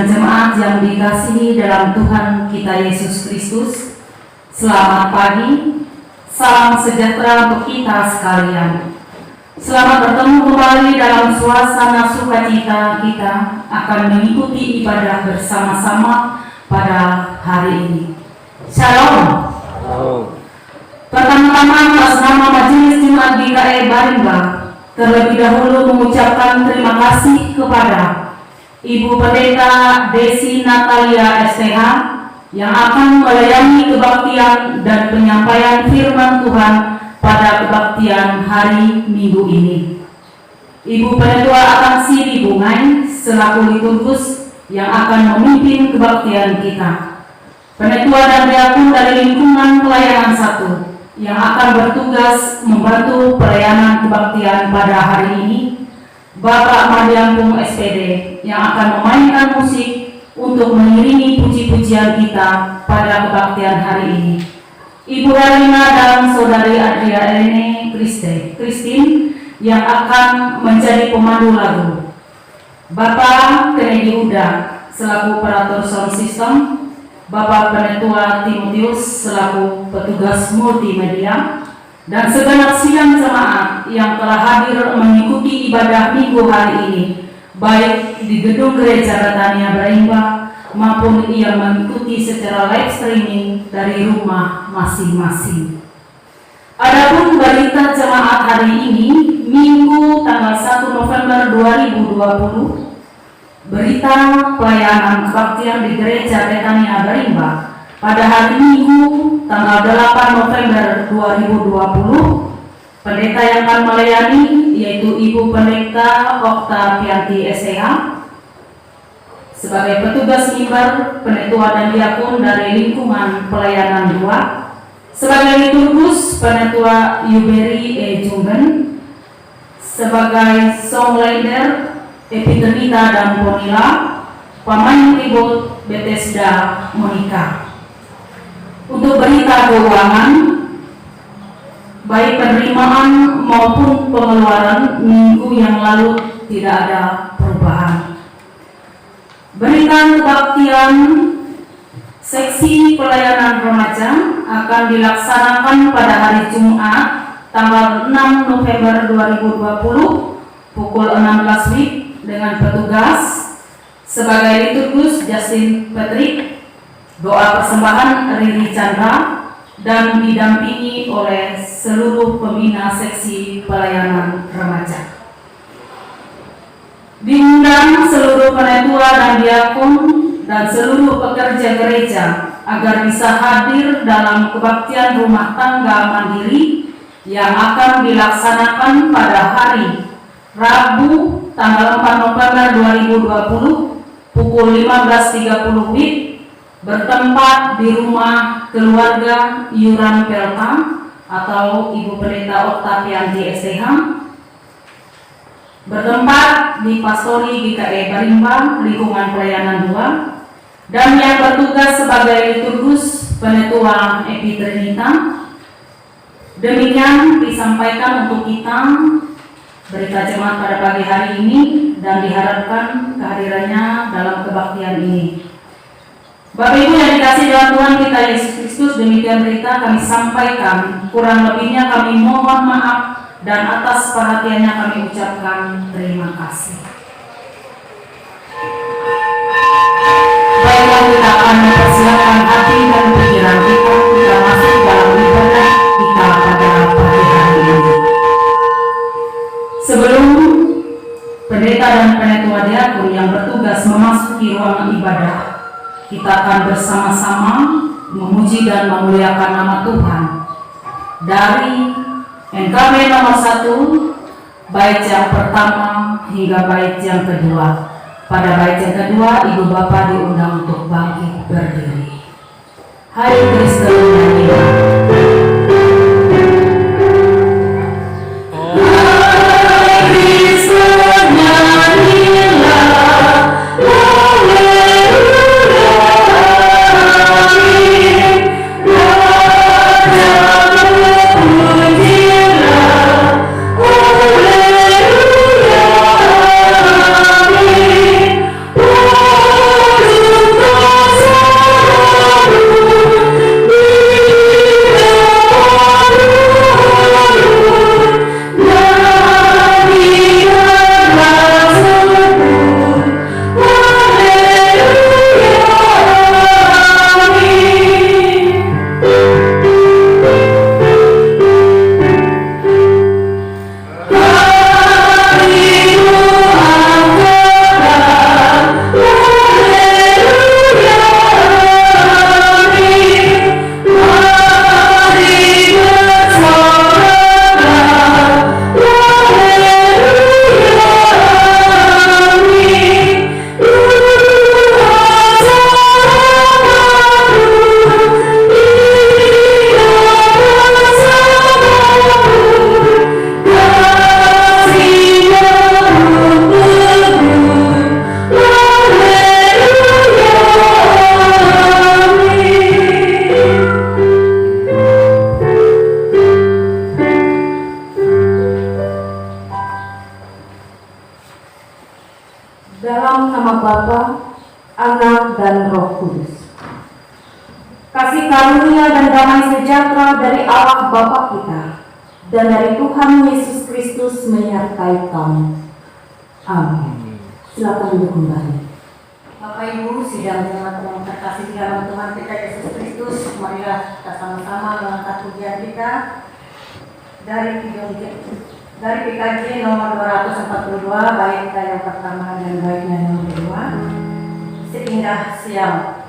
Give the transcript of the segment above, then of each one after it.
dan jemaat yang dikasihi dalam Tuhan kita Yesus Kristus, selamat pagi, salam sejahtera untuk kita sekalian. Selamat bertemu kembali dalam suasana sukacita kita akan mengikuti ibadah bersama-sama pada hari ini. Shalom. Pertama-tama atas nama Majelis Jemaat GKI Barimba, terlebih dahulu mengucapkan terima kasih kepada Ibu Pendeta Desi Natalia STH yang akan melayani kebaktian dan penyampaian firman Tuhan pada kebaktian hari Minggu ini. Ibu Penetua Atansi Bungai selaku liturgus yang akan memimpin kebaktian kita. Penetua dan diakon dari lingkungan pelayanan 1 yang akan bertugas membantu pelayanan kebaktian pada hari ini, Bapak Madiampung SPD yang akan memainkan musik untuk mengiringi puji-pujian kita pada kebaktian hari ini. Ibu Erlina dan Saudari Adria Elene Christine yang akan menjadi pemandu lagu. Bapak Kennedy Huda selaku operator sound system, Bapak Penetua Timotius selaku petugas multimedia, dan segenap sidang jemaat yang telah hadir mengikuti ibadah Minggu hari ini, baik di gedung Gereja Betania Barimba maupun yang mengikuti secara live streaming dari rumah masing-masing. Adapun berita jemaat hari ini, Minggu tanggal 1 November 2020, berita pelayanan kebaktian di Gereja Betania Barimba pada hari Minggu tanggal 8 November 2020, pendeta yang akan melayani yaitu Ibu Pendeta Oktavianti STH sebagai petugas mimbar, penetua dan diakon dari lingkungan pelayanan 2, sebagai liturgus penetua Yuberi Jungen, sebagai songwriter Epitemita dan Ponila, pemain keyboard Bethesda Monica. Untuk berita keuangan, baik penerimaan maupun pengeluaran minggu yang lalu tidak ada perubahan. Berita kebaktian seksi pelayanan remaja akan dilaksanakan pada hari Jumat tanggal 6 November 2020 pukul 16 WIB dengan petugas sebagai liturgus Justin Patrick, doa persembahan Riri Chandra, dan didampingi oleh seluruh pembina seksi pelayanan remaja. Diundang seluruh penetua dan diakon dan seluruh pekerja gereja agar bisa hadir dalam kebaktian rumah tangga mandiri yang akan dilaksanakan pada hari Rabu tanggal 4 November 2020 pukul 15.30 WIB bertempat di rumah keluarga Yuran Pelta atau Ibu Pendeta Oktavianti STH, bertempat di Pastori GKI Barimba lingkungan pelayanan 2, dan yang bertugas sebagai liturgus penetua Epitrenita. Demikian disampaikan untuk kita berita jemaat pada pagi hari ini dan diharapkan kehadirannya dalam kebaktian ini. Bapak Ibu yang dikasihi dalam Tuhan kita Yesus Kristus, demikian berita kami sampaikan. Kurang lebihnya kami mohon maaf dan atas perhatiannya kami ucapkan terima kasih. Baiklah, kita akan mempersiapkan hati dan pikiran kita masuk dalam ibadah kita pada pagi hari ini. Sebelum pendeta dan penetua diakon yang bertugas memasuki ruangan ibadah, kita akan bersama-sama memuji dan memuliakan nama Tuhan dari NKB nomor 1, bait yang pertama hingga bait yang kedua. Pada bait yang kedua, Ibu Bapak diundang untuk bangkit berdiri. Hai Kristen nyanyilah. Oh dalam nama Bapa, Anak, dan Roh Kudus. Kasih karunia dan damai sejahtera dari Allah Bapa kita dan dari Tuhan Yesus Kristus menyertai kamu. Amin. Silakan duduk kembali. Bapak Ibu, sidang jemaat yang terkasih di dalam Tuhan kita Yesus Kristus, marilah kita sama-sama mengangkat pujian kita dari PKJ nomor 242, bait yang pertama dan baitnya yang kedua, Seindah Siang.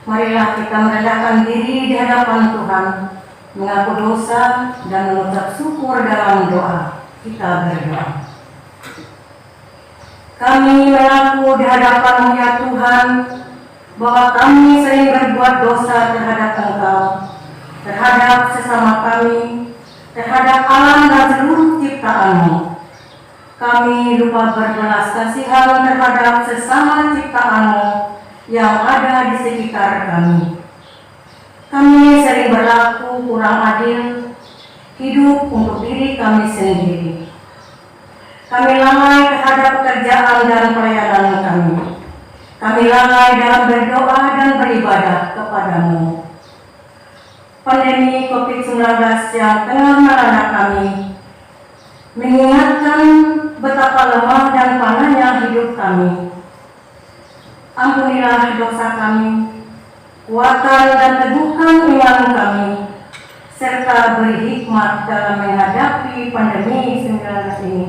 Marilah kita merendahkan diri di hadapan Tuhan, mengaku dosa dan mengucap syukur dalam doa. Kita berdoa. Kami mengaku di hadapan-Mu ya Tuhan, bahwa kami sering berbuat dosa terhadap Engkau, terhadap sesama kami, terhadap alam dan seluruh ciptaan-Mu. Kami lupa berbelas kasihan terhadap sesama ciptaan-Mu yang ada di sekitar kami. Kami sering berlaku kurang adil, hidup untuk diri kami sendiri. Kami lalai terhadap pekerjaan dan pelayanan kami. Kami lalai dalam berdoa dan beribadah kepada-Mu. Pandemi COVID-19 yang tengah melanda kami mengingatkan betapa lemah dan panahnya hidup kami. Ampunilah dosa kami, kuatkan dan teguhkan iman kami, serta beri hikmat dalam menghadapi pandemi 19 ini.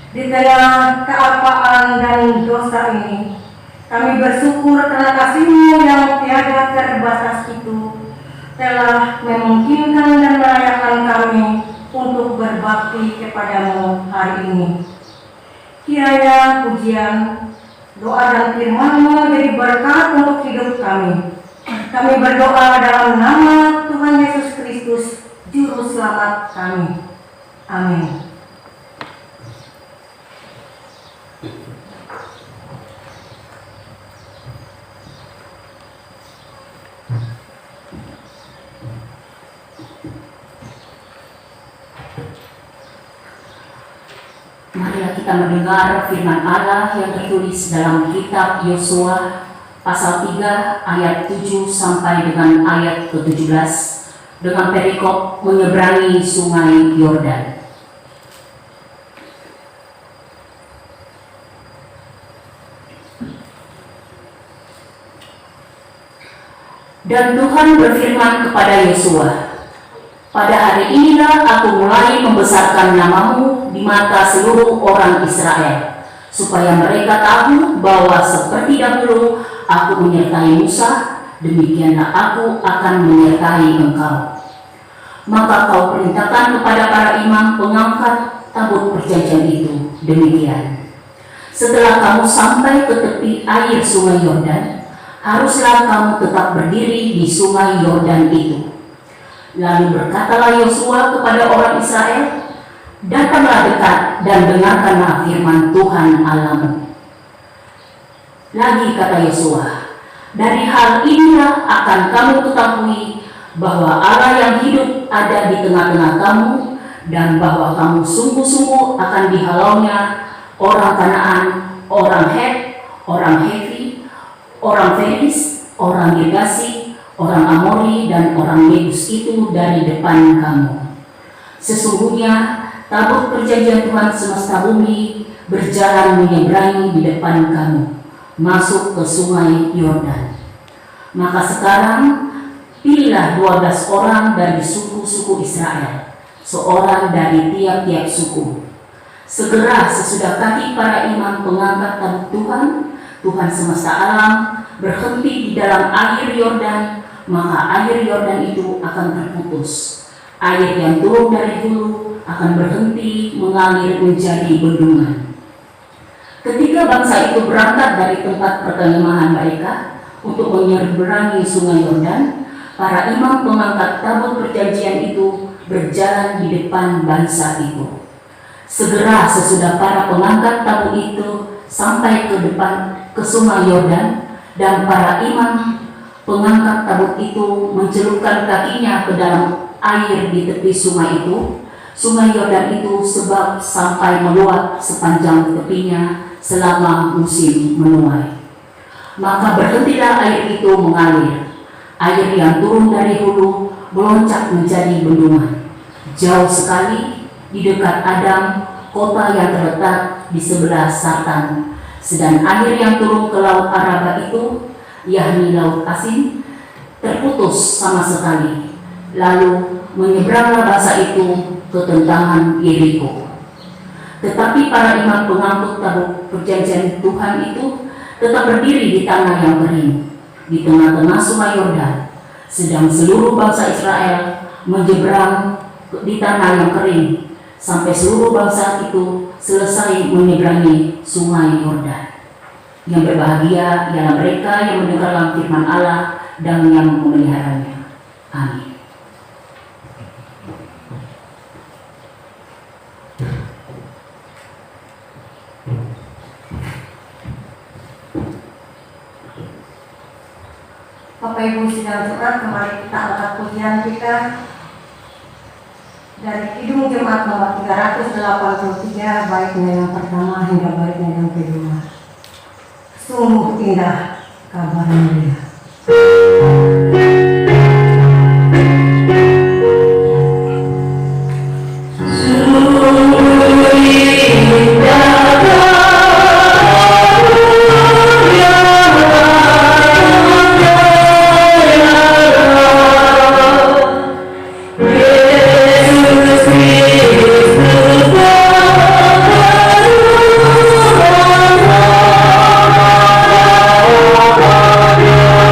Di tengah kealpaan dan dosa ini, kami bersyukur karena kasih-Mu yang tiada terbatas itu telah memungkinkan dan melayakan kami untuk berbakti kepada-Mu hari ini. Kiranya pujian, doa dan firman-Mu jadi berkat untuk hidup kami. Kami berdoa dalam nama Tuhan Yesus Kristus, Juru Selamat kami. Amin. Marilah kita mendengar firman Allah yang tertulis dalam kitab Yosua pasal 3 ayat 7 sampai dengan ayat ke-17 dengan perikop menyeberangi sungai Yordan. Dan Tuhan berfirman kepada Yosua, pada hari inilah aku mulai membesarkan namamu di mata seluruh orang Israel, supaya mereka tahu bahwa seperti dahulu aku menyertai Musa, demikianlah aku akan menyertai engkau. Maka kau perintahkan kepada para imam pengangkat tabut perjanjian itu demikian. Setelah kamu sampai ke tepi air sungai Yordan, haruslah kamu tetap berdiri di sungai Yordan itu. Lalu berkatalah Yosua kepada orang Israel, datanglah dekat dan dengarkanlah firman Tuhan Allahmu. Lagi kata Yosua, dari hal inilah akan kamu ketahui bahwa Allah yang hidup ada di tengah-tengah kamu, dan bahwa kamu sungguh-sungguh akan dihalaunya orang Kanaan, orang Het, orang Hevi, orang Feris, orang Girgasi, orang Amori, dan orang Yebus itu dari depan kamu. Sesungguhnya tabut perjanjian Tuhan semesta bumi berjalan menyeberangi di depan kamu, masuk ke sungai Yordan. Maka sekarang pilihlah 12 orang dari suku-suku Israel, seorang dari tiap-tiap suku. Segera sesudah kaki para imam pengangkat tabut Tuhan semesta alam berhenti di dalam air Yordan, maka air Yordan itu akan terputus. Air yang turun dari hulu akan berhenti mengalir menjadi bendungan. Ketika bangsa itu berangkat dari tempat perkemahan mereka untuk menyeberangi sungai Yordan, para imam pengangkat tabut perjanjian itu berjalan di depan bangsa itu. Segera sesudah para pengangkat tabut itu sampai ke depan ke sungai Yordan, dan para imam pengangkat tabut itu mencelupkan kakinya ke dalam air di tepi sungai itu, sungai Yordan itu sebab sampai meluap sepanjang tepinya selama musim menuai. Maka berhentilah air itu mengalir. Air yang turun dari hulu meloncat menjadi bendungan jauh sekali di dekat Adam, kota yang terletak di sebelah Sartan. Sedang air yang turun ke laut Araba itu, yakni laut asin, terputus sama sekali. Lalu menyeberanglah bangsa itu ke tentangan Yeriko. Tetapi para imam pengangkut tabut perjanjian Tuhan itu tetap berdiri di tanah yang kering, di tengah-tengah sungai Yordan, sedang seluruh bangsa Israel menyeberang di tanah yang kering, sampai seluruh bangsa itu selesai menyeberangi sungai Yordan. Yang berbahagia ialah mereka yang mendengar firman Allah dan yang memeliharanya. Amin. Bapak Ibu sidang Jemaat, kembali kita angkat pujian kita dari Kidung Jemaat nomor 383, baitnya yang pertama hingga baitnya yang kedua. Sungguh indah kabar mulia. Oh,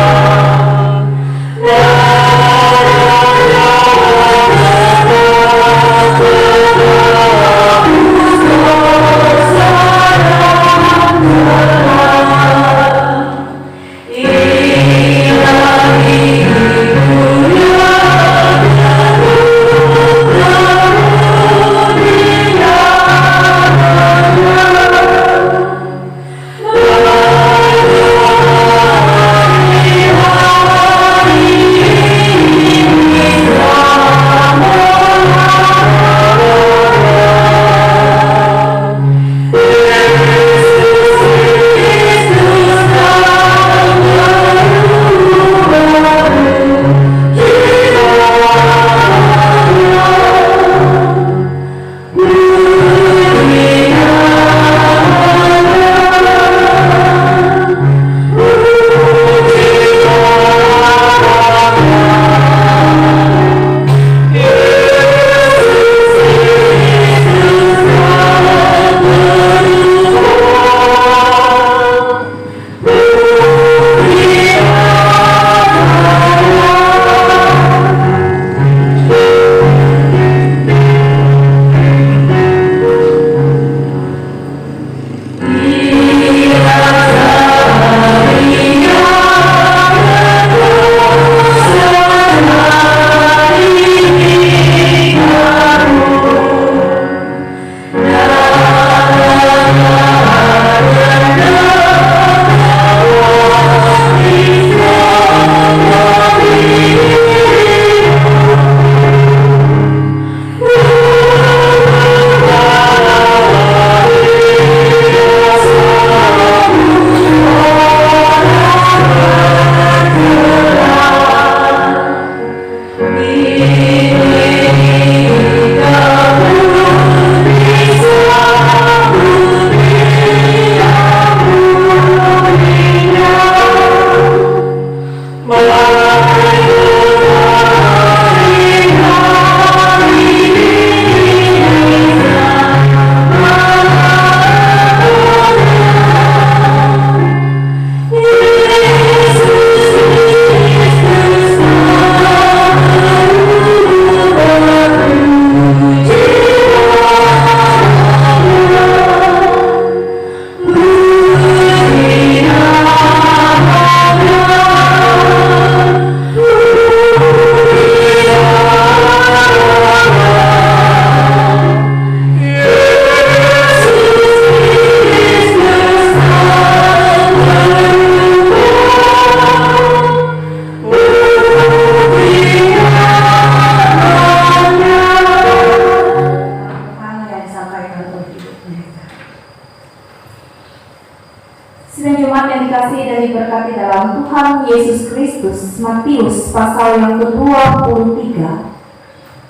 Tuhan Yesus Kristus, Matius pasal yang ke-23,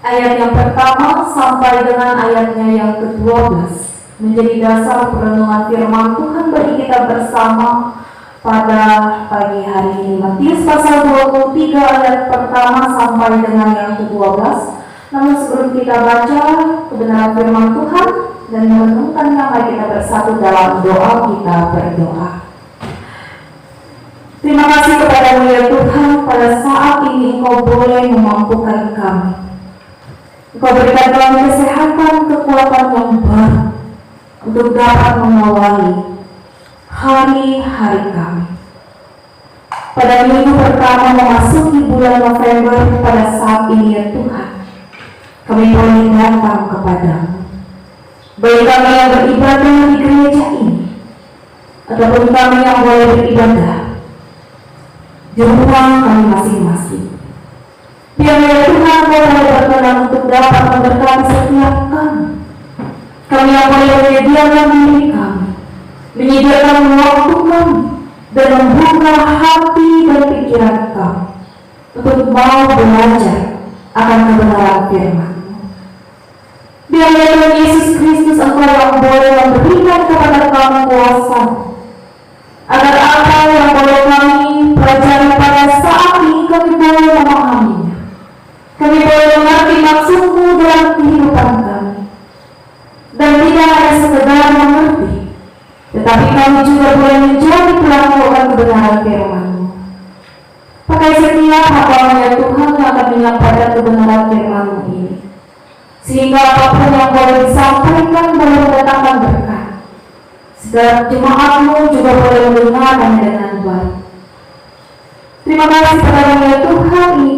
ayat yang pertama sampai dengan ayatnya yang ke-12, menjadi dasar perenungan firman Tuhan bagi kita bersama pada pagi hari ini. Matius pasal 23 ayat pertama sampai dengan yang ke-12. Namun sebelum kita baca kebenaran firman Tuhan dan merenungkannya, mari kita bersatu dalam doa. Kita berdoa. Terima kasih kepada-Mu ya Tuhan, pada saat ini Engkau boleh memampukan kami. Engkau berikan kami kesehatan, kekuatan yang baru untuk dapat mengawali hari-hari kami. Pada minggu pertama memasuki bulan November, pada saat ini ya Tuhan, kami boleh datang kepadamu. Baik kami yang beribadah di gereja ini, ataupun kami yang boleh beribadah di rumah kami masing-masing. Biarlah Tuhan Kau boleh berkenan untuk dapat memberkati setiap kami. Kami yang boleh menyediakan diri kami, menyediakan waktu kami, dan membuka hati dan pikiran kami untuk mau belajar akan kebenaran firman-Mu. Biarlah Tuhan Yesus Kristus Engkau yang boleh memberikan kepada kami kuasa, agar apa yang boleh kami pelajari pada saat ini kami boleh memahaminya. Kami boleh mengerti maksud-Mu dalam kehidupan kami, dan tidak hanya sekedar mengerti, tetapi kami juga boleh menjadi pelaku akan kebenaran firman-Mu. Pakai setiap hamba ya Tuhan yang akan menyampaikan kebenaran firman-Mu ini, sehingga apapun yang boleh disampaikan boleh mendatangkan berkat. Setiap jemaat-Mu juga boleh mendengarkan dengan baik. Terima kasih kepada-Mu ya Tuhan, ini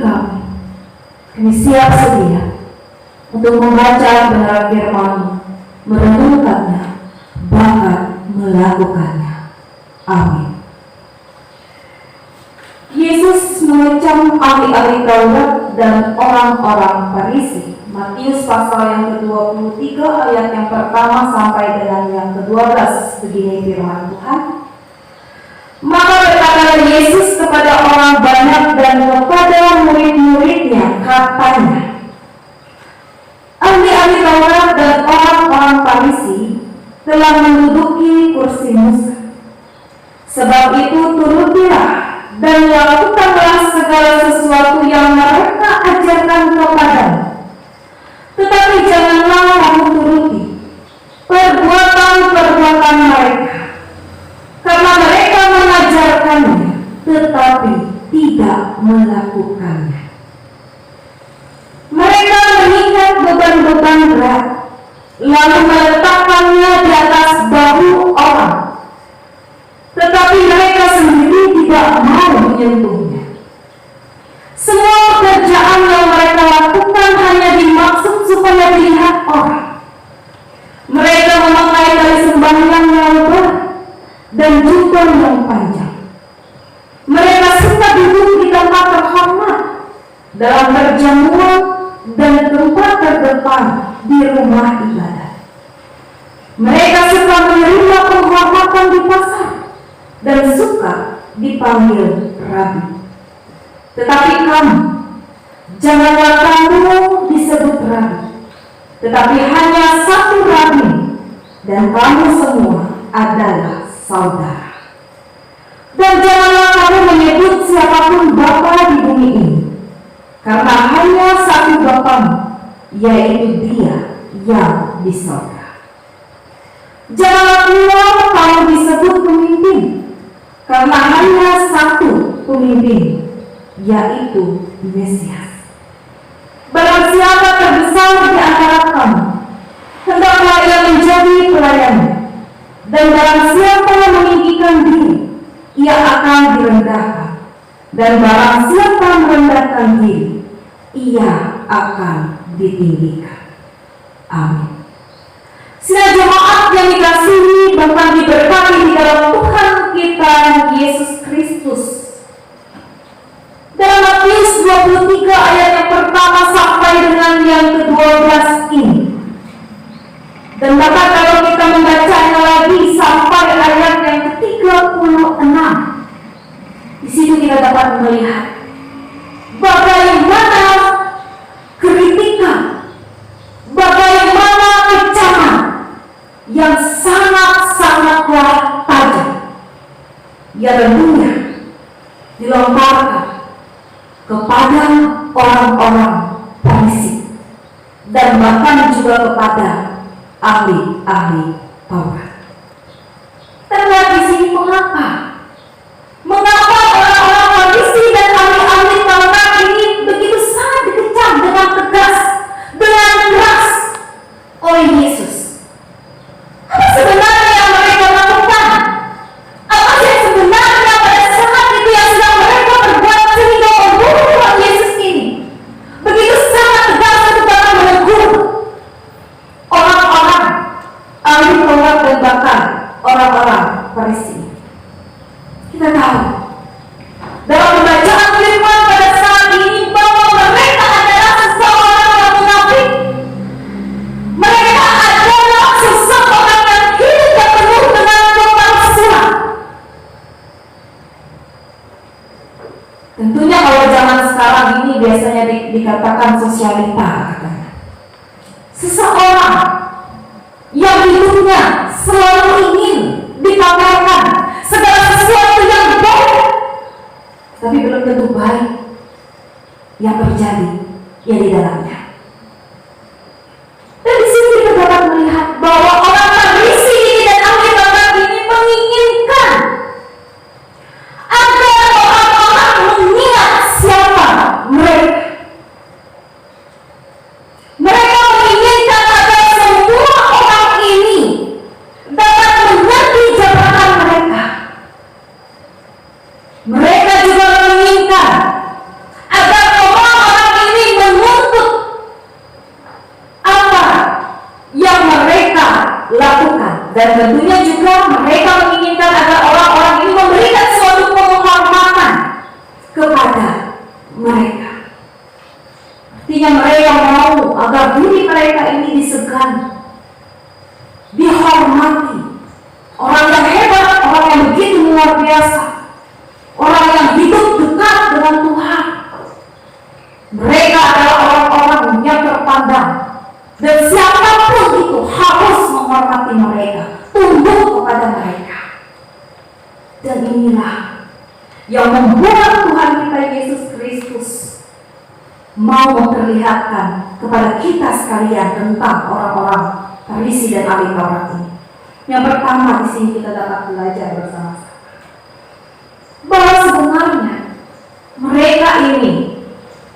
kami siap sedia untuk membaca kebenaran firman-Mu, merenungkannya, bahkan melakukannya. Amin. Yesus mengecam ahli-ahli Taurat dan orang-orang Farisi. Matius pasal yang ke-23 ayat yang pertama sampai dengan yang ke-12. Begini firman Tuhan. Maka berkatalah Yesus kepada orang banyak dan kepada murid-muridnya, katanya, ahli-ahli Taurat dan orang-orang Farisi telah menduduki kursi Musa. Sebab itu turutilah dan lakukanlah segala sesuatu yang mereka ajarkan kepadamu. Tetapi janganlah kamu turuti perbuatan-perbuatan mereka, karena mereka mengajarkannya, tetapi tidak melakukannya. Mereka mengikat beban-beban berat, lalu meletakkannya di atas bahu orang, tetapi mereka sendiri tidak mau menyentuhnya. Semua pekerjaan yang mereka lakukan hanya dimaksud supaya dilihat orang. Mereka memakai tali sembahyang yang lebar dan jubah yang panjang. Mereka suka duduk di tempat terhormat, dalam perjamuan dan tempat terdepan di rumah ibadah. Mereka suka menerima penghormatan di pasar dan suka dipanggil rabi. Tetapi kamu, janganlah kamu disebut rabi, tetapi hanya satu rabi, dan kamu semua adalah saudara. Dan janganlah kamu menyebut siapapun bapa di bumi ini, karena hanya satu Bapamu, yaitu Dia yang di sorga. Janganlah pula kamu disebut pemimpin, karena hanya satu pemimpin, yaitu Mesias. Barang siapa terbesar di antara kamu, hendaklah ia menjadi pelayanmu, dan barang siapa yang meninggikan diri, ia akan direndahkan, dan barang siapa merendahkan diri, ia akan ditinggikan. Amin. Sila jemaat yang dikasihi bahkan diberkati di dalam Tuhan kita Yesus Kristus. Dalam Matius 23 ayat yang pertama sampai dengan yang ke-12 ini. Dan bahkan kalau kita membacanya lagi sampai ayat yang ke-36, di situ kita dapat melihat bagaimana kritikan, bagaimana kecaman yang sangat-sangatlah tajam yang tentunya dilontarkan kepada orang-orang Farisi dan bahkan juga kepada ahli-ahli Taurat. Terlihat di sini mengapa orang-orang Farisi dan ahli-ahli Taurat ini begitu sangat dikecam dengan tegas, dengan keras oleh Yesus. Apa sebenarnya yang mereka lakukan? Apa yang sebenarnya pada saat itu yang sedang mereka berbuat sehingga membunuh Tuhan Yesus ini? Begitu sangat tegas untuk dapat menegur orang-orang ahli Taurat dan bahkan orang-orang Farisi. Kita tahu dalam pembacaan firman pada saat ini bahwa mereka adalah seseorang yang munafik. Mereka adalah seseorang yang hidup dan penuh dengan kepalsuan. Tentunya kalau zaman sekarang ini biasanya dikatakan sosialita katanya. Seseorang yang hidupnya selalu ingin dipamerkan segala sesuatu yang baik, tapi belum tentu baik yang terjadi yang di dalamnya. Dan di sini kita dapat melihat bahwa orang Farisi ini dan ahli Taurat ini menginginkan agar orang-orang mengingat siapa mereka. Mereka menginginkan agar semua orang ini dapat mengerti jabatan mereka. Mereka juga menginginkan agar orang-orang ini menuntut apa yang mereka lakukan, dan tentunya juga mereka menginginkan agar orang-orang ini memberikan suatu penghormatan kepada mereka. Artinya mereka mau agar diri mereka ini disegani, dihormati. Orang yang hebat, orang yang begitu luar biasa, orang yang hidup dekat dengan Tuhan. Mereka adalah orang-orang yang terpandang, dan siapapun itu harus menghormati mereka, tunduk kepada mereka. Dan inilah yang membuat Tuhan kita Yesus Kristus mau memperlihatkan kepada kita sekalian tentang orang-orang Farisi dan ahli Taurat ini. Yang pertama di sini kita dapat belajar bersama-sama bahwa sebenarnya mereka ini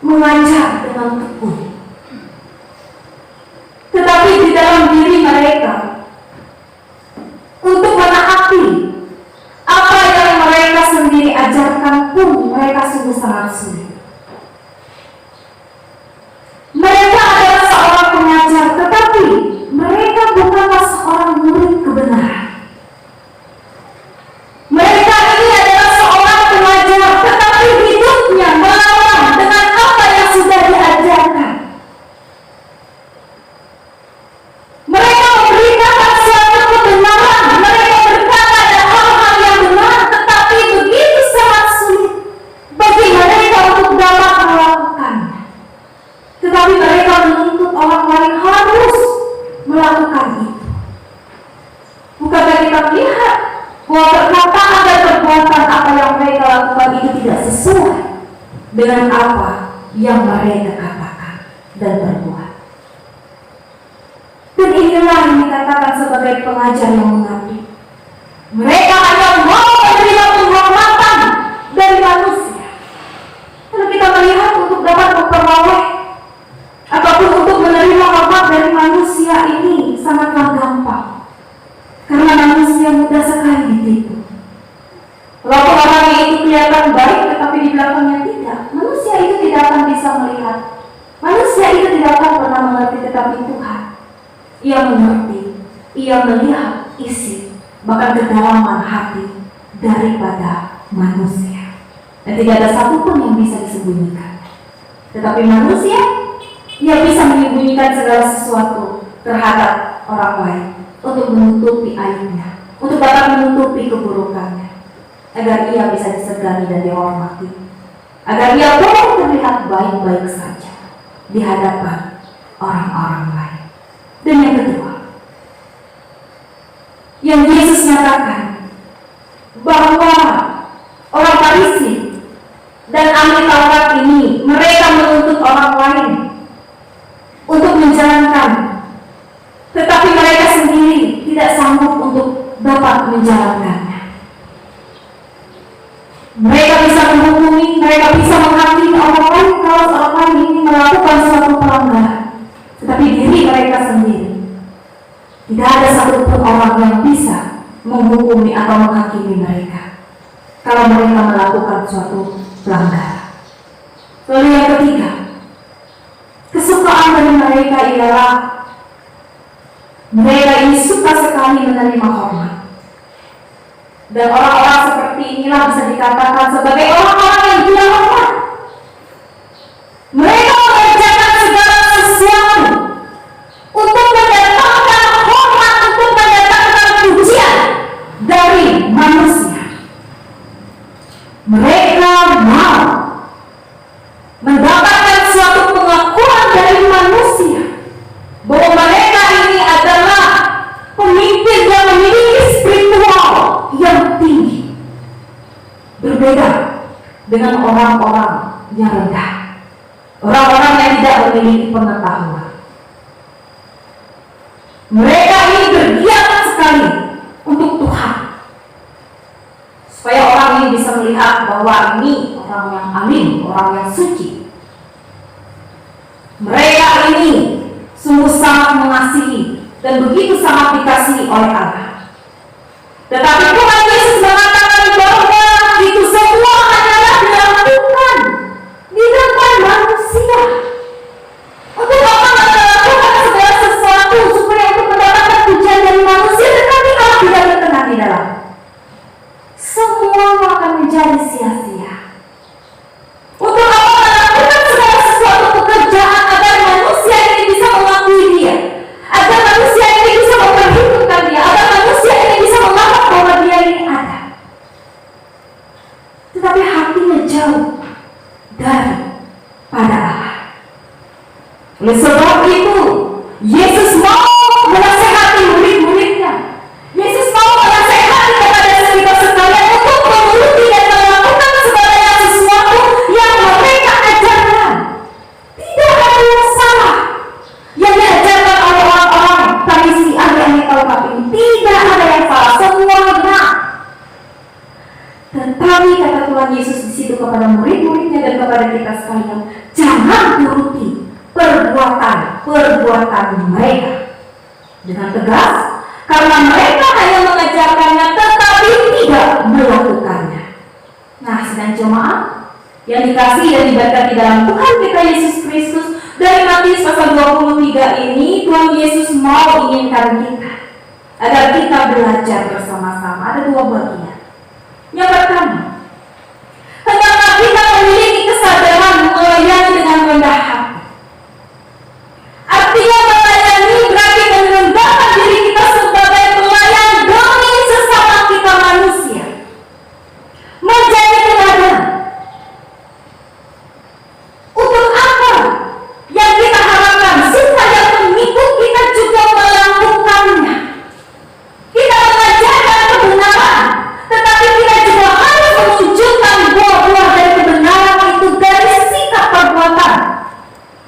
mengajar dengan tekun, tetapi di dalam diri mereka untuk menaati apa yang mereka sendiri ajarkan pun mereka sungguh sangat sulit. Mereka adalah seorang pengajar, tetapi mereka bukanlah seorang murid kebenaran. Mereka ini adalah seorang pengajar, tetapi hidupnya melawan dengan apa yang sudah diajarkan. Mereka memberitakan suatu kebenaran, mereka berkata ada hal-hal yang benar, tetapi begitu sangat sulit bagi mereka untuk dapat melakukannya. Tetapi mereka menuntut orang lain harus melakukan itu. Bukankah kita melihat bahwa perkataan dan perbuatan apa yang mereka lakukan itu tidak sesuai dengan apa yang mereka katakan dan perbuat. Dan inilah yang dikatakan sebagai pengajar yang munafik. Mereka hanya mau menerima penghormatan dari manusia. Kalau kita melihat untuk dapat memperoleh ataupun untuk menerima hormat dari manusia ini sangatlah gampang, karena manusia mudah sekali ditipu. Walaupun orang itu kelihatan baik tetapi di belakangnya tidak, manusia itu tidak akan bisa melihat, manusia itu tidak akan pernah mengerti, tetapi Tuhan Ia mengerti, Ia melihat isi bahkan kedalaman hati daripada manusia, dan tidak ada satupun yang bisa disembunyikan. Tetapi manusia, ia bisa menyembunyikan segala sesuatu terhadap orang lain untuk menutupi aibnya, untuk dapat menutupi keburukannya. agar ia bisa disegani dan dihormati, agar ia boleh terlihat baik-baik saja di hadapan orang-orang lain. Dan yang kedua, yang Yesus nyatakan bahwa orang Farisi dan ahli Taurat ini, mereka menuntut orang lain untuk menjalankan, tetapi mereka sendiri tidak sanggup untuk dapat menjalankannya. Mereka bisa menghukumi, mereka bisa menghakimi orang lain kalau orang lain ini melakukan suatu pelanggaran, tetapi diri mereka sendiri tidak ada satupun orang yang bisa menghukumi atau menghakimi mereka kalau mereka melakukan suatu pelanggaran. Lalu yang ketiga, kesukaan dari mereka ialah mereka ini suka sekali menerima hormat. Dan orang-orang seperti inilah bisa dikatakan sebagai orang-orang yang gila hormat. Mereka mengerjakan segala sesuatu untuk mendatangkan hormat, untuk mendatangkan pujian dari manusia. Mereka mau mendapatkan suatu pengakuan dari manusia bahwa mereka ini adalah pemimpin yang memiliki spiritual yang tinggi, berbeda dengan orang-orang yang rendah, orang-orang yang tidak memiliki pengetahuan. Mereka ini bergiat sekali untuk Tuhan, supaya orang ini bisa melihat bahwa ini orang yang alim, orang yang suci. Mereka ini sungguh sangat mengasihi dan begitu sangat dikasihi oleh Allah. Tetapi Tuhan Yesus mengatakan bahwa itu semua adalah dilakukan di depan manusia. Untuk apa melakukan segala sesuatu supaya untuk mendapatkan pujian dari manusia, tetapi Allah tidak berkenan di dalam. Semua akan menjadi sia-sia. Untuk apa melakukan segala sesuatu pekerjaan agar manusia ini bisa mengakui dia, agar manusia ini bisa memperhitungkan dia, agar manusia ini bisa menganggap bahwa dia ini ada. Tetapi hatinya jauh daripada Allah. Oleh sebab itu, Yesus mau menasehati murid-muridnya. Yesus mau menasehati kepada kita sekalian untuk menuruti dan melakukan segala sesuatu yang mereka ajarkan. Tidak ada yang salah yang diajarkan oleh orang-orang Farisi, ahli-ahli Taurat ini. Tidak ada yang salah, semua benar. Tetapi kata Tuhan Yesus di situ kepada murid-muridnya dan kepada kita sekalian, jangan turuti perbuatan mereka dengan tegas, karena mereka hanya mengajarkannya tetapi tidak melakukannya. Nah, sedang jemaat yang dikasihi dan diberkati dalam Tuhan kita Yesus Kristus, dari Matius pasal 23 ini Tuhan Yesus mau inginkan kita agar kita belajar bersama-sama. Ada dua bagian. Yang pertama, hendaklah kita memiliki kesadaran melayani dengan rendah hati. Artinya melayani berarti merendahkan diri kita sebagai pelayan demi sesama kita manusia, menjadi teladan. Untuk apa yang kita harapkan? Supaya pengikut kita juga melakukannya. Kita mengajarkan kebenaran, tetapi kita juga harus menunjukkan buah-buah dari kebenaran itu dari sikap perbuatan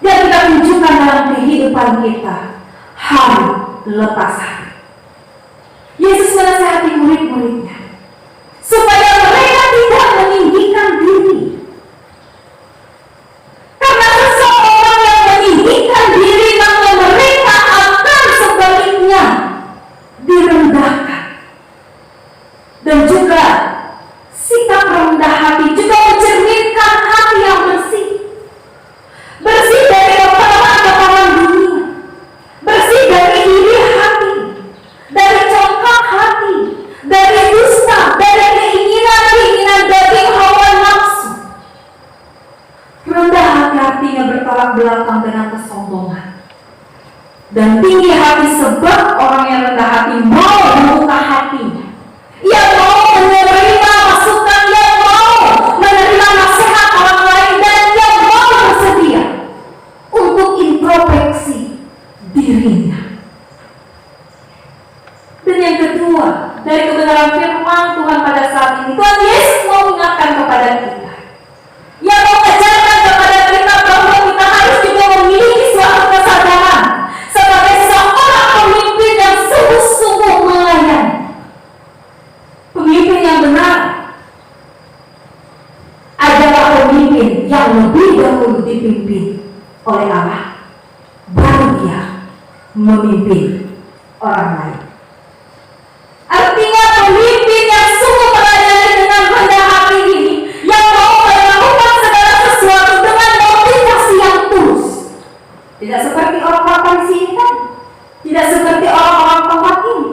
yang kita tunjukkan dalam kehidupan kita hari lepas hari. Yesus menasihati murid-muridnya supaya mereka tidak meninggikan diri, karena seseorang yang meninggikan diri maka mereka akan sebaliknya direndahkan. Dan juga sikap rendah hati juga mencerminkan hati yang bersih, bersih dari kepalaan dunia, bersih dari iri hati, dari congkak hati, dari dusta, dari keinginan daging hawa nafsu. Rendah hati artinya bertolak belakang dengan kesombongan, dan tinggi hati sebab orang yang rendah hati mau membuka hatinya. Ia mau menerima masukan dahulu dipimpin oleh Allah, baru Dia memimpin orang lain. Artinya pemimpin yang sungguh melayani dengan rendah hati ini, yang mau melakukan segala sesuatu dengan motivasi yang tulus. Tidak seperti orang-orang di sini kan? Tidak seperti orang-orang tempat ini.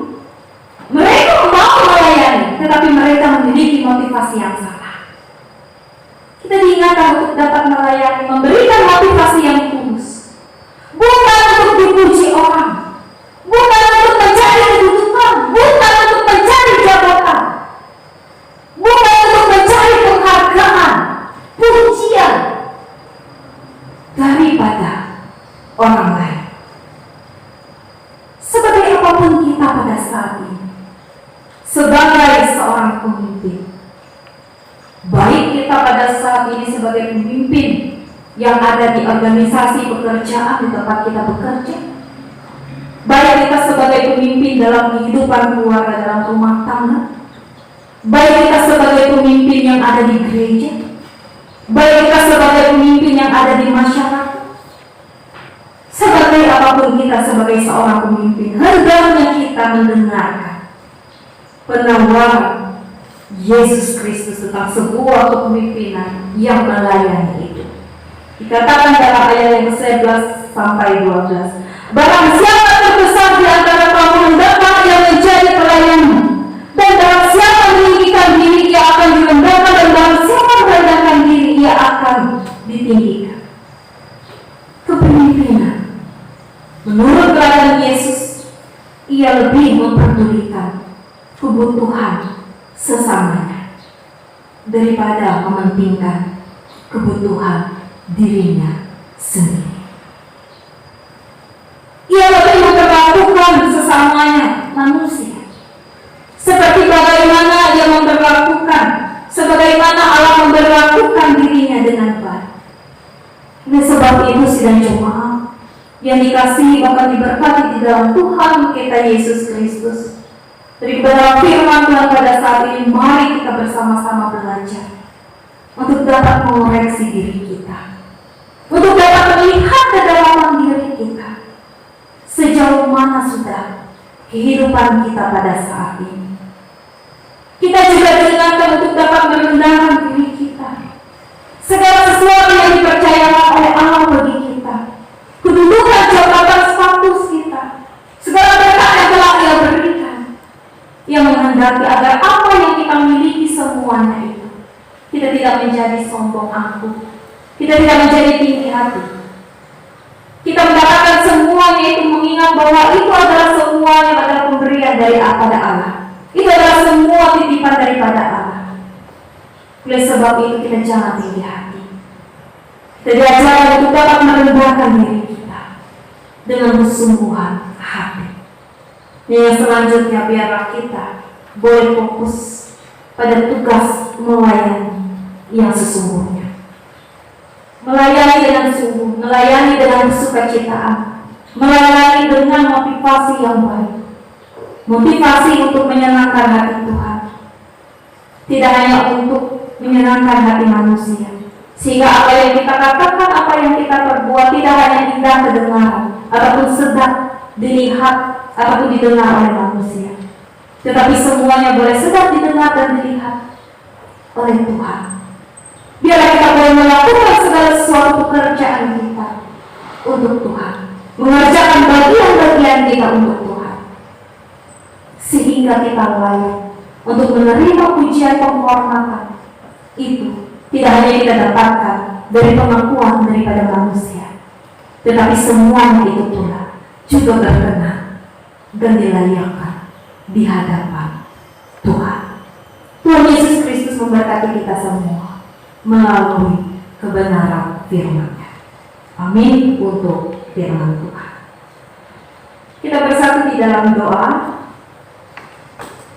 Mereka mau melayani, tetapi mereka memiliki motivasi yang salah. Kita diingatkan untuk dapat melayani, memberikan motivasi yang tulus. Bukan untuk dipuji orang, bukan untuk mencari kedudukan, bukan untuk mencari jabatan, bukan untuk mencari penghargaan, pujian daripada orang lain. Sebagai apapun kita pada saat ini, sebagai seorang pemimpin, baik kita pada saat ini sebagai pemimpin yang ada di organisasi pekerjaan di tempat kita bekerja, baik kita sebagai pemimpin dalam kehidupan keluarga, dalam rumah tangga, baik kita sebagai pemimpin yang ada di gereja, baik kita sebagai pemimpin yang ada di masyarakat, sebagai apapun kita sebagai seorang pemimpin, hendaknya kita mendengarkan penawaran Yesus Kristus tentang sebuah kepemimpinan yang melayani itu. Dikatakan dalam ayat yang ke-11 sampai 12, barang siapa terbesar di antara kamu hendaklah ia menjadi pelayanmu, dan barang siapa meninggikan diri ia akan direndahkan, dan barang siapa merendahkan diri ia akan ditinggikan. Kepemimpinan menurut pelayan Yesus, ia lebih memperdulikan kebutuhan sesamanya daripada mementingkan kebutuhan dirinya sendiri. Ia lebih memperlakukan sesamanya manusia seperti bagaimana ia memperlakukan, sebagaimana Allah memperlakukan dirinya dengan baik. Oleh sebab itu, sidang jemaat yang dikasihi bahkan diberkati di dalam Tuhan kita Yesus Kristus, dari dalam firman Tuhan pada saat ini, mari kita bersama-sama belajar untuk dapat mengoreksi diri kita, untuk dapat melihat kedalaman diri kita, sejauh mana sudah kehidupan kita pada saat ini. Kita juga diingatkan untuk dapat merendahkan diri kita. Segala sesuatu yang dipercayakan oleh Allah bagi kita, kedudukan, jabatan, status kita, segala berkat yang telah Dia berikan, yang menghendaki agar apa yang kita miliki semuanya itu, kita tidak menjadi sombong angkuh, kita tidak menjadi tinggi hati. Kita mendapatkan semuanya itu mengingat bahwa itu adalah semuanya adalah pemberian daripada Allah. Itu adalah semua titipan daripada Allah. Oleh sebab itu kita jangan tinggi hati. Kita diajarkan untuk dapat merendahkan diri kita dengan kesungguhan hati. Yang selanjutnya, biarlah kita boleh fokus pada tugas melayani yang sesungguhnya. Melayani dengan sungguh, melayani dengan kesukacitaan, melayani dengan motivasi yang baik, motivasi untuk menyenangkan hati Tuhan, tidak hanya untuk menyenangkan hati manusia, sehingga apa yang kita katakan, apa yang kita perbuat tidak hanya indah kedengaran ataupun sedap dilihat ataupun didengar oleh manusia, tetapi semuanya boleh sedap didengar dan dilihat oleh Tuhan. Biarlah kita boleh melakukan segala sesuatu pekerjaan kita untuk Tuhan, mengerjakan bagian-bagian kita untuk Tuhan, sehingga kita layak untuk menerima pujian penghormatan itu. Tidak hanya kita dapatkan dari pengakuan daripada manusia, tetapi semuanya itu pula juga berkenan dan dilayakkan di hadapan Tuhan. Tuhan Yesus Kristus memberkati kita semua melalui kebenaran firman-Nya. Amin untuk firman Tuhan. Kita bersatu di dalam doa.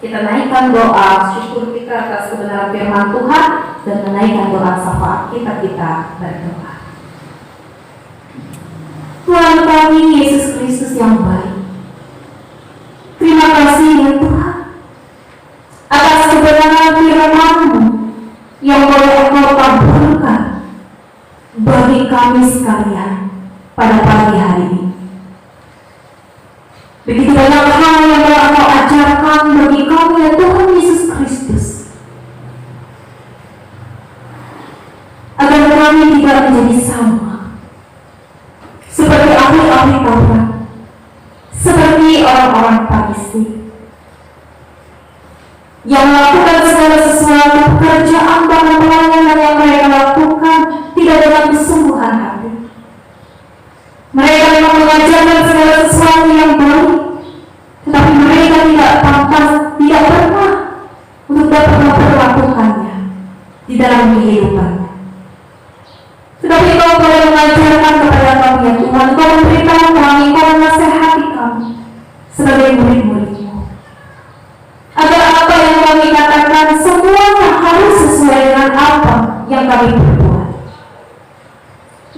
Kita naikkan doa syukur kita atas kebenaran firman Tuhan dan menaikkan doa syafaat kita berdoa. Tuhan kami Yesus Kristus yang baik, terima kasih ya Tuhan atas kebenaran firman-Mu yang boleh Engkau kabulkan bagi kami sekalian pada pagi hari ini. Begitu banyak hal yang telah Engkau ajarkan bagi kami ya Tuhan Yesus Kristus, agar kami tidak menjadi sama seperti ahli-ahli Taurat, seperti orang-orang Farisi yang melakukan segala sesuatu pekerjaan dan pelayanan yang mereka lakukan tidak dengan kesungguhan hati. Mereka memang mengajarkan segala sesuatu yang baik, tetapi mereka tidak pantas, tidak pernah untuk dapat memperlakukannya di dalam kehidupannya. Tetapi Kau boleh mengajarkan kepada kami ya Tuhan, Kau memberitahu kami, Kau menasehati kami sebagai murid-murid-Mu, agar apa yang kami katakan semuanya harus sesuai dengan apa yang kami perbuat.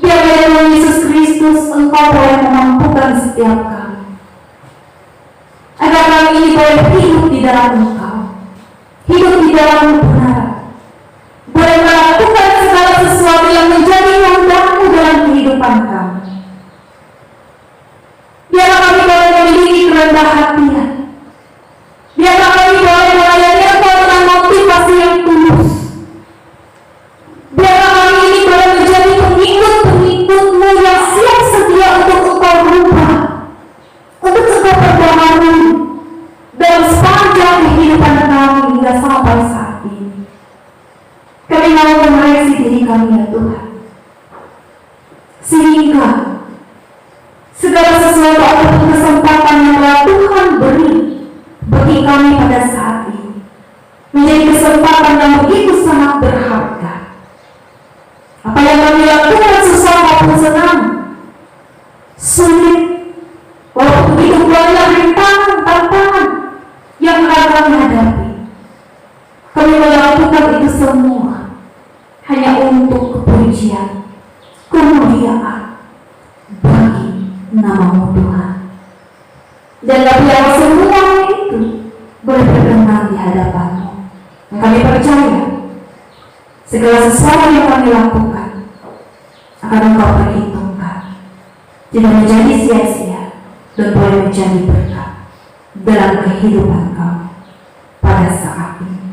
Biar Tuhan Yesus Kristus Engkau boleh memampukan setiap kami, agar kami ini boleh hidup di dalam Engkau, hidup di dalam kebenaran, boleh melakukan segala sesuatu yang menjadi kehendak-Mu dalam kehidupan kami. Biar kami boleh memiliki kerendah hatian, biar kami boleh melayani Engkau dengan motivasi yang tulus, biar kami ini boleh menjadi pengikut-pengikut-Mu yang siap sedia untuk Engkau rubah, untuk Engkau perbaharui dalam sepanjang kehidupan kami hingga sampai saat ini. Kami mau mengoreksi diri kami ya Tuhan, sehingga segala sesuatu ataupun kesempatan yang telah Tuhan beri bagi kami pada saat ini menjadi kesempatan yang begitu sangat berharga. Apa yang kami lakukan susah maupun senang, sulit, walaupun begitu banyak rintangan-tantangan yang akan kami hadapi, kami melakukan itu semua hanya untuk kepujian, kemuliaan bagi nama-Mu Tuhan. Dan biar semua itu boleh berkenan di hadapan-Mu. Kami percaya segala sesuatu yang kami lakukan akan Engkau perhitungkan, tidak menjadi sia-sia dan boleh menjadi berkat dalam kehidupan kami pada saat ini.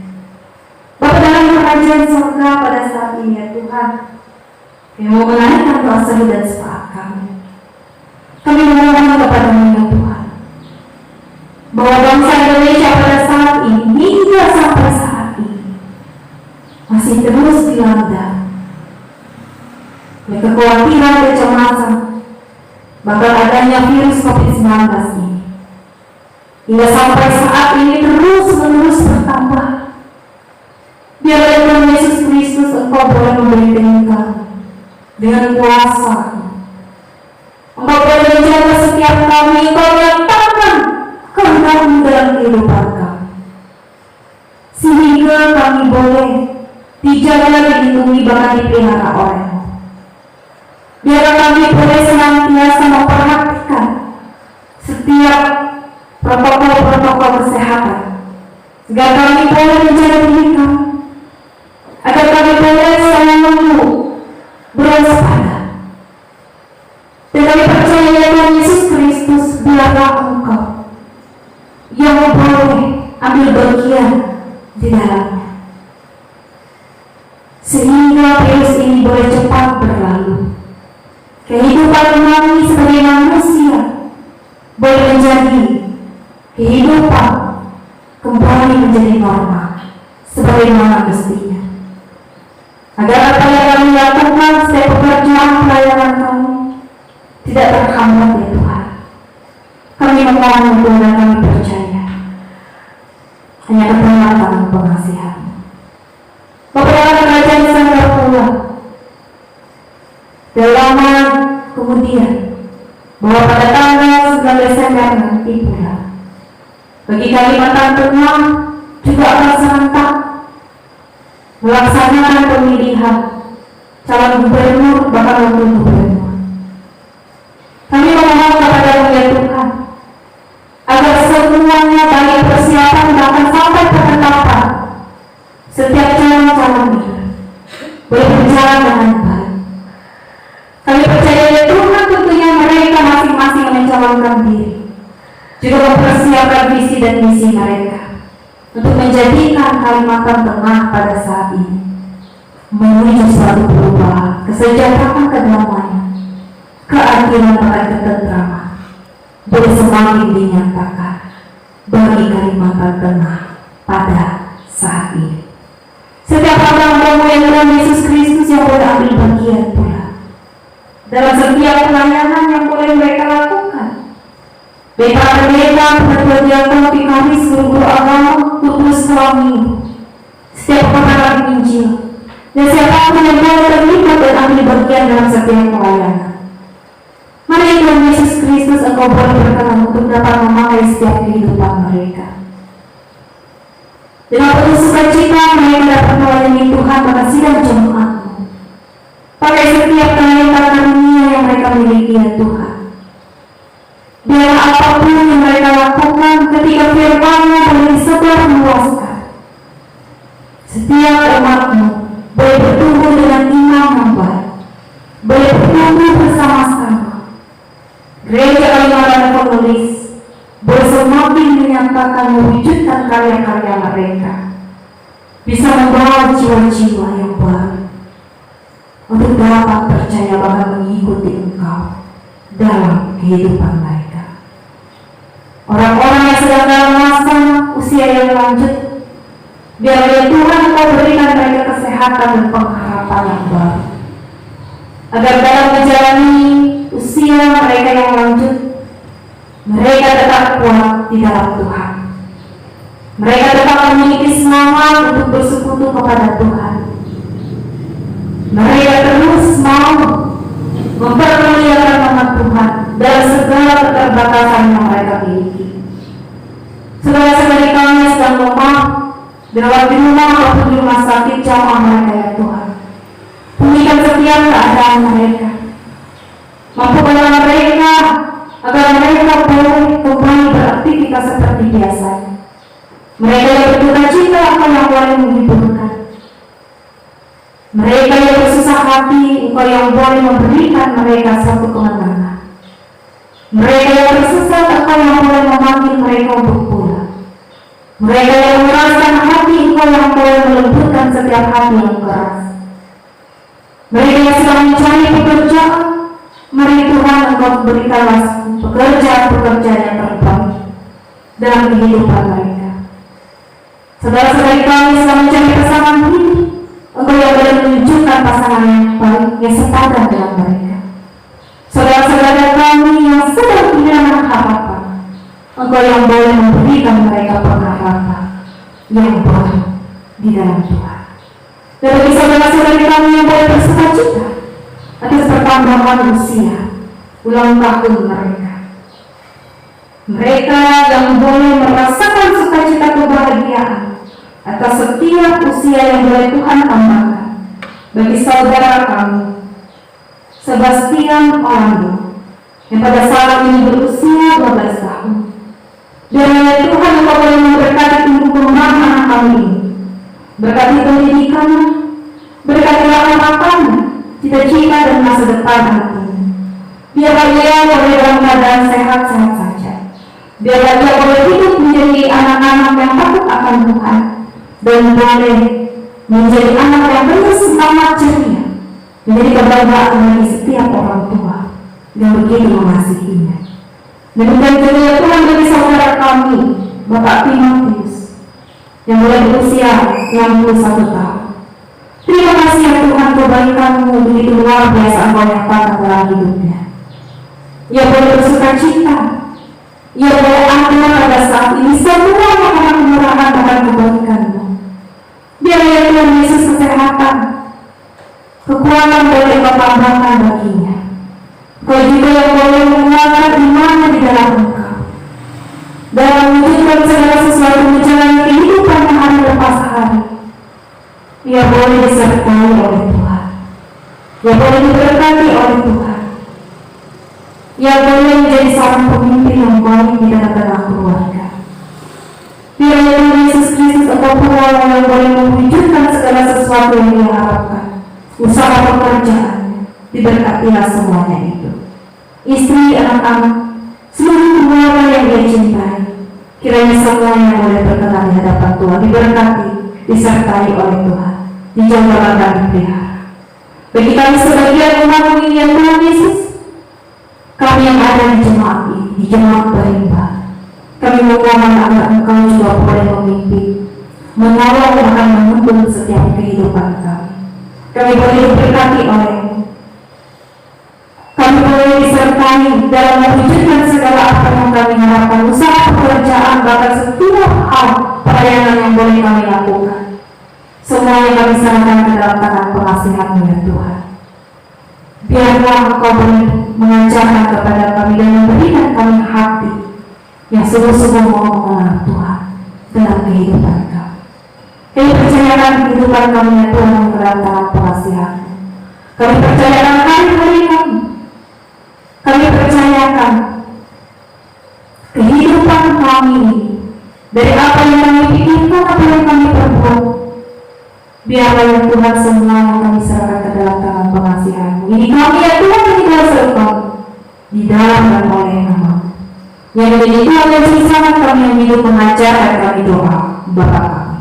Bapa dalam kerajaan surga pada saat ini ya Tuhan, kami mau menaikkan doa seru dan syafaat kami. Kami memohon kepada-Mu ya Tuhan, bahwa bangsa Indonesia pada saat ini hingga sampai saat ini masih terus dilanda oleh kekhawatiran, kecemasan, bahkan adanya virus COVID-19 ini, hingga sampai saat ini terus-menerus bertambah. Biarlah Tuhan Yesus Kristus Engkau boleh memberi kami dengan kuasa. Engkau boleh menjaga setiap kami, Engkau nyatakan kehendak-Mu dalam kehidupan kami, sehingga kami boleh dijaga, dilindungi, bahkan dipelihara oleh-Mu. Biarlah kami boleh senantiasa memperhatikan setiap protokol-protokol kesehatan, agar kami boleh menjaga diri kami, agar kami boleh selalu berwaspada. Dan kami percaya ya Tuhan Yesus Kristus, biarlah Engkau yang boleh ambil bagian di dalamnya, sehingga virus ini boleh cepat berlalu. Kehidupan kami sebagai manusia boleh menjadi kehidupan kembali menjadi normal sebagaimana mestinya. Agar apa yang kami lakukan, setiap pekerjaan pelayanan kami tidak terhambat ya Tuhan. Kami memohon dan kami percaya hanya kebenaran pengasihan-Mu. Bapa dalam kerajaan surga pula, lama kemudian bahwa pada tanggal 9 Desember nanti pula bagi Kalimantan Tengah juga akan serentak melaksanakan pemilihan calon gubernur bahkan wakil gubernur. Kami memohon kepada-Mu ya Tuhan, agar semuanya baik persiapan bahkan sampai penetapan setiap calon-calon itu boleh berjalan dengan baik. menyuarakan diri, juga mempersiapkan visi dan misi mereka untuk menjadikan Kalimantan Tengah pada saat ini menuju suatu perubahan, kesejahteraan, kedamaian, keadilan, dan ketentraman boleh semakin dinyatakan bagi Kalimantan Tengah pada saat ini. Setiap hamba-Mu yang dalam Yesus Kristus yang boleh ambil bagian pula dalam setiap pelayanan yang boleh mereka lakukan. Pendeta, ketua diakon, vikaris, guru agama, tutus sekolah minggu, setiap pengajaran Injil, dan siapapun yang boleh terlibat dan ambil bagian dalam setiap pelayanan. Mari Tuhan Yesus Kristus, Engkau boleh berkenan untuk dapat memakai setiap kehidupan mereka. Dengan penuh sukacita mereka dapat melayani Tuhan pada sidang jemaat-Mu. Pakai setiap talenta karunia yang mereka miliki ya Tuhan. Biarlah apapun yang mereka lakukan ketika firman-Mu boleh disebar meluaskan. Setiap umat-Mu boleh bertumbuh dengan iman yang baik, boleh bertumbuh bersama-sama. Gereja Kalimantan penulis boleh semakin menyatakan mewujudkan karya-karya mereka, bisa membawa jiwa-jiwa yang baru untuk dapat percaya bahkan mengikuti Engkau dalam kehidupan mereka. Orang-orang yang sedang dalam masa usia yang lanjut, biarlah Tuhan Engkau berikan mereka kesehatan dan pengharapan yang baru, agar dalam menjalani usia mereka yang lanjut, mereka tetap kuat di dalam Tuhan. Mereka tetap memiliki semangat untuk bersekutu kepada Tuhan. Mereka terus mau mempermuliakan nama Tuhan dalam segala keterbatasan yang mereka miliki. Saudara-saudari kami yang sedang lemah, dirawat di rumah ataupun di rumah sakit, jamah mereka ya Tuhan. Pulihkan setiap keadaan mereka. Mampukanlah mereka agar mereka boleh kembali beraktivitas seperti biasanya. Mereka yang berduka cita akan yang boleh menghiburkan. Mereka yang bersusah hati, Engkau yang boleh memberikan mereka suatu kemenangan. Mereka yang tersesat, Engkau yang boleh memanggil mereka untuk pulang. Mereka yang meraskan hati, Engkau yang boleh melembutkan setiap hati yang keras. Mereka yang sedang mencari pekerjaan, mari Tuhan Engkau berikanlah pekerjaan-pekerjaan yang terbaik dalam kehidupan mereka. Saudara-saudari kami sedang mencari pasangan hidup, Engkau yang boleh menunjukkan pasangan yang baik, yang sepadan dengan mereka. Saudara-saudara kami yang sedang kehilangan harapan, Engkau yang boleh memberikan mereka pengharapan yang baru di dalam Tuhan. Dan bagi saudara-saudari kami yang boleh bersukacita atas pertambahan usia ulang tahun mereka, mereka yang boleh merasakan sukacita kebahagiaan atas setiap usia yang boleh Tuhan tambahkan. Bagi saudara kami Sebastian Orlando yang pada saat ini berusia 12 tahun, biarlah Tuhan Engkau boleh memberkati tumbuh kembang anak kami ini, berkati pendidikannya, berkati harapannya, cita-cita dan masa depan anak ini. Biarlah dia boleh dalam keadaan sehat-sehat saja. Biarlah dia boleh hidup menjadi anak-anak yang takut akan Tuhan dan boleh menjadi anak yang penuh semangat ceria, menjadi kebanggaan bagi setiap orang tua yang begitu mengasihinya. Demikian juga Tuhan bagi saudara kami, Bapak Timotius, yang boleh berusia 61 tahun. Terima kasih ya Tuhan, kebaikan-Mu begitu luar biasa Engkau nyatakan dalam hidupnya. Ia boleh bersukacita, ia boleh ada pada saat ini semua karena kemurahan dan kebaikan-Mu. Biarlah ya Tuhan Yesus kesehatan, kekuatan boleh Engkau tambahkan baginya. Kau juga yang boleh menguatkan imannya di dalam Engkau, dalam mewujudkan segala sesuatu menjalani kehidupan hari lepas hari. Ia boleh disertai oleh Tuhan, ia boleh diberkati oleh Tuhan, ia boleh menjadi seorang pemimpin yang baik di dalam keluarga. Biarlah Tuhan Yesus Kristus Engkau pula yang boleh mewujudkan segala sesuatu yang Dia harapkan. Usaha pekerjaannya diberkatilah semuanya itu. Istri, anak-anak, seluruh keluarga yang dia cintai. Kiranya semuanya boleh berkenan di hadapan Tuhan, diberkati, disertai oleh Tuhan, dijauhkan dan dipelihara. Bagi kami sebagian umat yang Tuhan Yesus, kami yang ada di jemaat ini, di jemaat Barimba, kami memohon agar Engkau juga boleh memimpin, menolong akan menuntun setiap kehidupan kami. Kami boleh diberkati oleh-Mu. Kami boleh disertai dalam mewujudkan segala apa yang kami harapkan, usaha pekerjaan, bahkan setiap hal pelayanan yang boleh kami lakukan. Semuanya kami serahkan ke dalam tangan pengasihan-Mu ya Tuhan. Biarlah Engkau boleh mengajarkan kepada kami dan memberikan kami hati yang sungguh-sungguh mau mengenal Tuhan dalam kehidupan kami. Kami percayakan kehidupan kami ya Tuhan ke dalam tangan pengasihan-Mu. Kami percayakan hari-hari kami. Kami percayakan kehidupan kami ini, dari apa yang kami pikirkan, apa yang kami perbuat. Biarlah ya Tuhan semua yang kami serahkan ke dalam tangan pengasihan-Mu. Ini kami ya Tuhan yang kita serahkan di dalam dan oleh nama-Mu. Yang menjadi Tuhan dan sisanya kami yang hidup mengajar dan kami doa Bapa kami.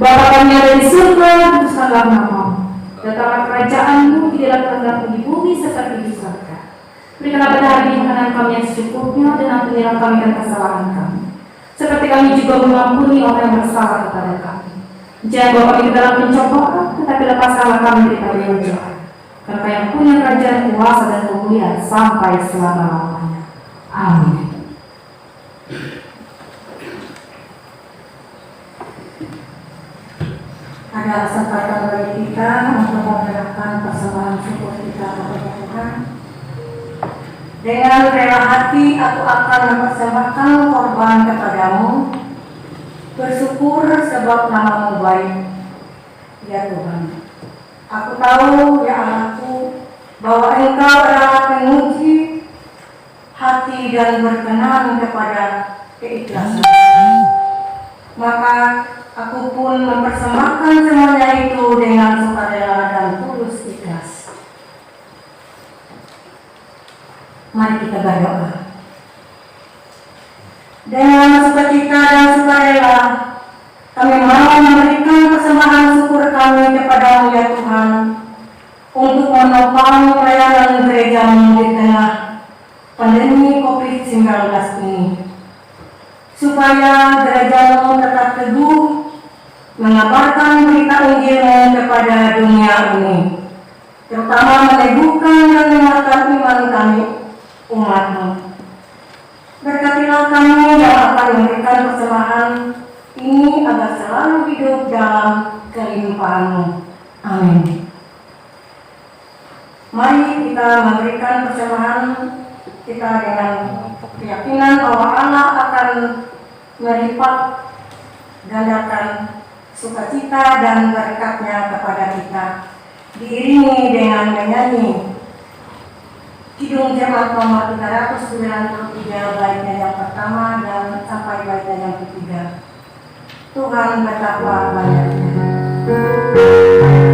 Bapa kami yang ada di surga, kuduskanlah nama-Mu. Datanglah kerajaan-Mu di dalam tengah di bumi seperti di surga. Berikanlah pada hari ini makanan kami yang secukupnya, dan ampunilah kami akan kesalahan kami, seperti kami juga mengampuni orang yang bersalah kepada kami. Jangan bawa kami ke dalam pencobaan, tetapi lepaskanlah kami daripada yang jahat. Karena yang punya kerajaan, kuasa dan kemuliaan sampai selama-lamanya. Amin. Ada kesempatan bagi kita untuk menyerahkan persembahan syukur kita kepada Tuhan. Dengan rela hati aku akan mempersembahkan korban kepadamu, bersyukur sebab nama-Mu baik. Ya Tuhan, aku tahu ya Allahku bahwa Engkau adalah penguji hati dan berkenan kepada keikhlasan. Maka aku pun mempersembahkan semuanya itu dengan sukarela dan tulus ikhlas. Mari kita berdoa. Dengan sukacita dan sukarela, kami mau memberikan persembahan syukur kami kepada-Mu ya Tuhan, untuk menopang pelayanan gereja-Mu di tengah pandemi COVID-19 ini, supaya gereja-Mu tetap teguh mengabarkan berita Injil-Mu kepada dunia ini, terutama meneguhkan dan menguatkan iman kami, umat-Mu. Berkatilah kami yang akan memberikan persembahan ini agar selalu hidup dalam kelimpahan-Mu. Amin. Mari kita memberikan persembahan kita dengan keyakinan bahwa Allah akan melipat gandakan sukacita dan berkat-Nya kepada kita, diiringi dengan menyanyi Kidung Jemaat nomor 393, baitnya yang pertama dan sampai baitnya yang ketiga. Tuhan betapa banyaknya. Amin.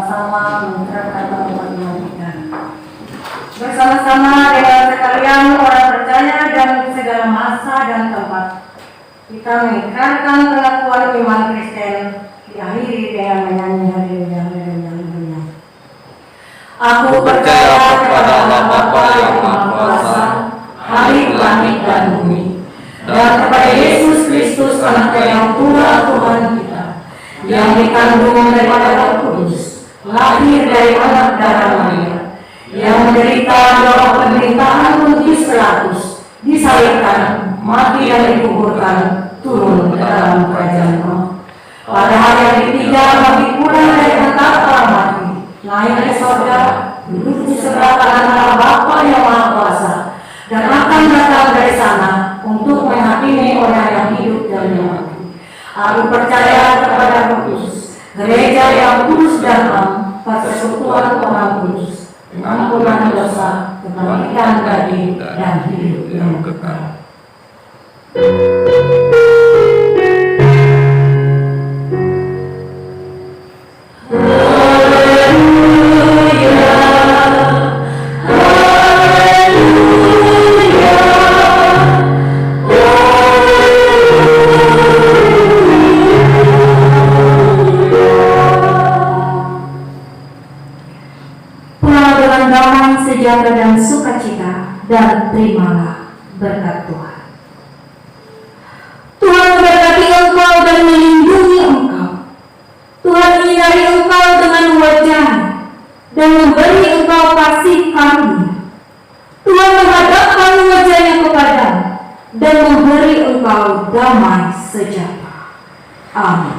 bersama-sama mengucapkan iman kita. Bersama-sama dengan sekalian orang percaya dan segala masa dan tempat, kita mengikrarkan pengakuan iman Kristen, diakhiri dengan menyanyi haleluya, haleluya, haleluya. Aku percaya kepada Allah Bapa yang Maha Kuasa, Hari langit dan bumi, dan kepada Yesus Kristus Anak yang Tunggal Tuhan kita, yang dikandung daripada Roh Kudus, lahir dari anak darah Maria, yang menderita bawah pemerintahan Pontius Pilatus, disalibkan, mati dan dikuburkan, turun ke dalam kerajaan Allah. Pada hari yang ketiga bangkit pula dari antara orang mati, naik ke surga, duduk di sebelah kanan Allah Bapa yang Maha Kuasa, dan akan datang dari sana untuk menghakimi orang yang hidup dan yang mati. Aku percaya kepada Roh Kudus, gereja yang kudus dan am, persekutuan orang kudus, pengampunan dosa, kebangkitan daging, dan hidup yang kekal. Sejahtera dan sukacita, dan terimalah berkat Tuhan. Tuhan memberkati engkau dan melindungi engkau. Tuhan menyinari engkau dengan wajah dan memberi engkau kasih karunia. Tuhan menghadapkan wajahnya kepadamu dan memberi engkau damai sejahtera. Amin.